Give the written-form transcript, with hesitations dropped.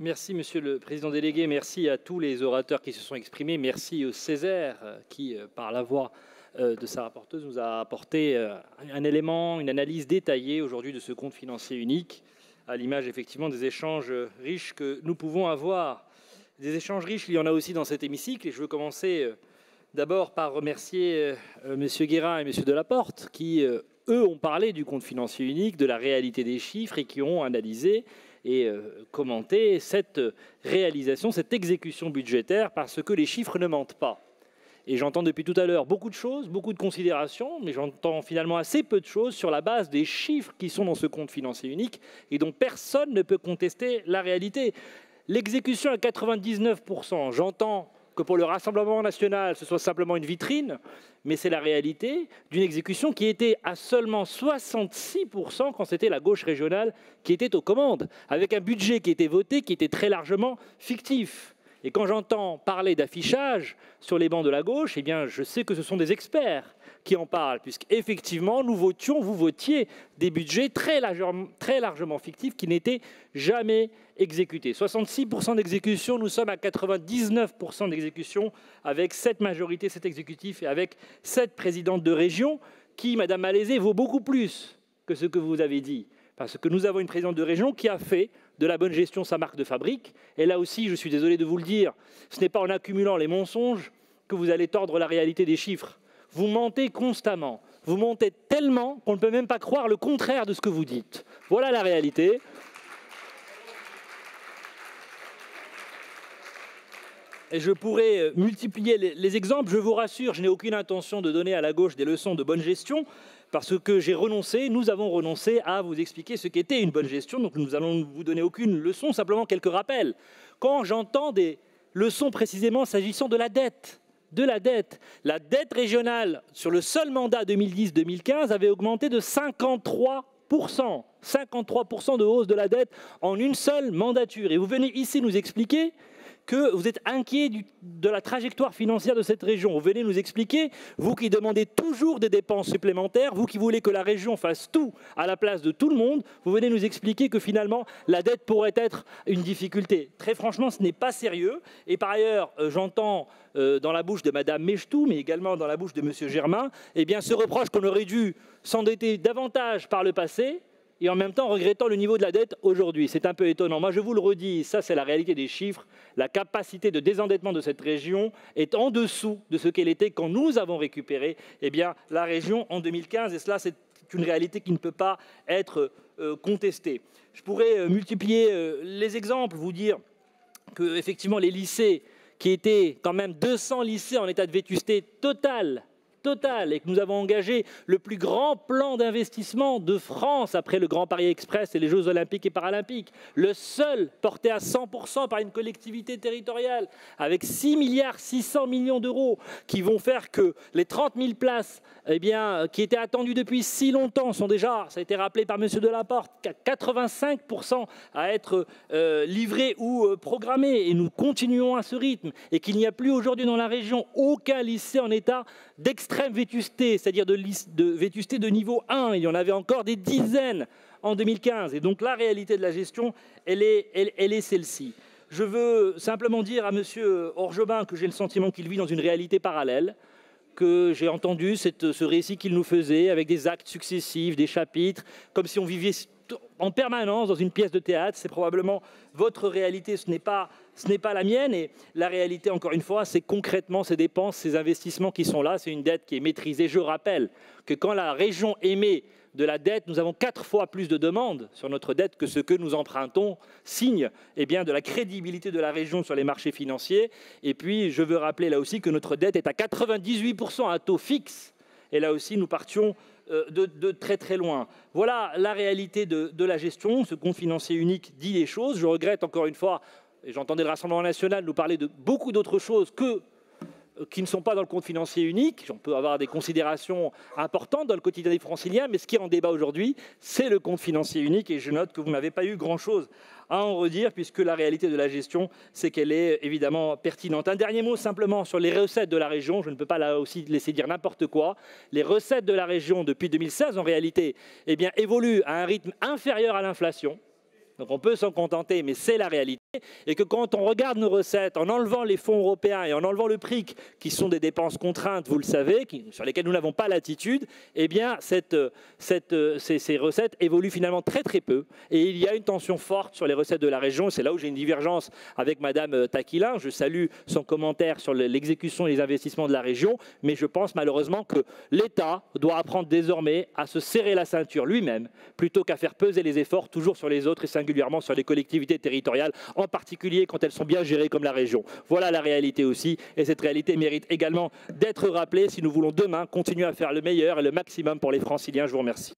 Merci, Monsieur le Président délégué. Merci à tous les orateurs qui se sont exprimés. Merci au Césaire qui, par la voix de sa rapporteuse, nous a apporté un élément, une analyse détaillée aujourd'hui de ce compte financier unique, à l'image effectivement des échanges riches que nous pouvons avoir. Des échanges riches, il y en a aussi dans cet hémicycle. Et je veux commencer d'abord par remercier M. Guérin et M. Delaporte qui, eux, ont parlé du compte financier unique, de la réalité des chiffres et qui ont analysé et commenter cette réalisation, cette exécution budgétaire, parce que les chiffres ne mentent pas. Et j'entends depuis tout à l'heure beaucoup de choses, beaucoup de considérations, mais j'entends finalement assez peu de choses sur la base des chiffres qui sont dans ce compte financier unique et dont personne ne peut contester la réalité. L'exécution à 99%, j'entends que pour le Rassemblement national, ce soit simplement une vitrine, mais c'est la réalité d'une exécution qui était à seulement 66% quand c'était la gauche régionale qui était aux commandes, avec un budget qui était voté, qui était très largement fictif. Et quand j'entends parler d'affichage sur les bancs de la gauche, eh bien, je sais que ce sont des experts qui en parlent, puisqu'effectivement, nous votions, vous votiez des budgets très largement fictifs qui n'étaient jamais exécutés. 66% d'exécution, nous sommes à 99% d'exécution avec cette majorité, cet exécutif et avec cette présidente de région qui, Madame Malézé, vaut beaucoup plus que ce que vous avez dit. Parce que nous avons une présidente de région qui a fait de la bonne gestion sa marque de fabrique. Et là aussi, je suis désolé de vous le dire, ce n'est pas en accumulant les mensonges que vous allez tordre la réalité des chiffres. Vous mentez constamment. Vous mentez tellement qu'on ne peut même pas croire le contraire de ce que vous dites. Voilà la réalité. Et je pourrais multiplier les exemples. Je vous rassure, je n'ai aucune intention de donner à la gauche des leçons de bonne gestion, parce que j'ai renoncé, nous avons renoncé à vous expliquer ce qu'était une bonne gestion. Donc nous allons vous donner aucune leçon, simplement quelques rappels. Quand j'entends des leçons précisément s'agissant de la dette, la dette régionale sur le seul mandat 2010-2015 avait augmenté de 53%. 53% de hausse de la dette en une seule mandature. Et vous venez ici nous expliquer que vous êtes inquiet de la trajectoire financière de cette région. Vous venez nous expliquer, vous qui demandez toujours des dépenses supplémentaires, vous qui voulez que la région fasse tout à la place de tout le monde, vous venez nous expliquer que finalement la dette pourrait être une difficulté. Très franchement, ce n'est pas sérieux. Et par ailleurs, j'entends dans la bouche de Mme Mechtou, mais également dans la bouche de M. Germain, eh bien, ce reproche qu'on aurait dû s'endetter davantage par le passé, et en même temps regrettant le niveau de la dette aujourd'hui. C'est un peu étonnant. Moi, je vous le redis, ça c'est la réalité des chiffres. La capacité de désendettement de cette région est en dessous de ce qu'elle était quand nous avons récupéré la région en 2015. Et cela, c'est une réalité qui ne peut pas être contestée. Je pourrais multiplier les exemples, vous dire que effectivement les lycées, qui étaient quand même 200 lycées en état de vétusté totale, et que nous avons engagé le plus grand plan d'investissement de France après le Grand Paris Express et les Jeux Olympiques et Paralympiques, le seul porté à 100% par une collectivité territoriale, avec 6,6 milliards d'euros qui vont faire que les 30 000 places qui étaient attendues depuis si longtemps sont déjà, ça a été rappelé par M. Delaporte, 85% à être livrées ou programmées, et nous continuons à ce rythme, et qu'il n'y a plus aujourd'hui dans la région aucun lycée en état d'extrême vétusté, c'est-à-dire de vétusté de niveau 1. Il y en avait encore des dizaines en 2015. Et donc la réalité de la gestion, elle est celle-ci. Je veux simplement dire à M. Orgebin que j'ai le sentiment qu'il vit dans une réalité parallèle, que j'ai entendu ce récit qu'il nous faisait avec des actes successifs, des chapitres, comme si on vivait en permanence dans une pièce de théâtre. C'est probablement votre réalité, ce n'est pas la mienne. Et la réalité, encore une fois, c'est concrètement ces dépenses, ces investissements qui sont là. C'est une dette qui est maîtrisée. Je rappelle que quand la région émet de la dette, nous avons 4 fois plus de demandes sur notre dette que ce que nous empruntons, signe de la crédibilité de la région sur les marchés financiers. Et puis, je veux rappeler là aussi que notre dette est à 98% à taux fixe. Et là aussi, nous partions de très très loin. Voilà la réalité de la gestion. Ce compte financier unique dit les choses. Je regrette encore une fois, et j'entendais le Rassemblement national nous parler de beaucoup d'autres choses qui ne sont pas dans le compte financier unique. On peut avoir des considérations importantes dans le quotidien des Franciliens, mais ce qui est en débat aujourd'hui, c'est le compte financier unique. Et je note que vous n'avez pas eu grand-chose à en redire, puisque la réalité de la gestion, c'est qu'elle est évidemment pertinente. Un dernier mot simplement sur les recettes de la région. Je ne peux pas là aussi laisser dire n'importe quoi. Les recettes de la région depuis 2016, en réalité, évoluent à un rythme inférieur à l'inflation. Donc on peut s'en contenter, mais c'est la réalité. Et que quand on regarde nos recettes, en enlevant les fonds européens et en enlevant le PRIC, qui sont des dépenses contraintes, vous le savez, sur lesquelles nous n'avons pas l'attitude, eh bien ces recettes évoluent finalement très très peu. Et il y a une tension forte sur les recettes de la région. C'est là où j'ai une divergence avec Madame Taquilin. Je salue son commentaire sur l'exécution et les investissements de la région, mais je pense malheureusement que l'État doit apprendre désormais à se serrer la ceinture lui-même, plutôt qu'à faire peser les efforts toujours sur les autres et singulièrement sur les collectivités territoriales, en particulier quand elles sont bien gérées comme la région. Voilà la réalité aussi, et cette réalité mérite également d'être rappelée si nous voulons demain continuer à faire le meilleur et le maximum pour les Franciliens. Je vous remercie.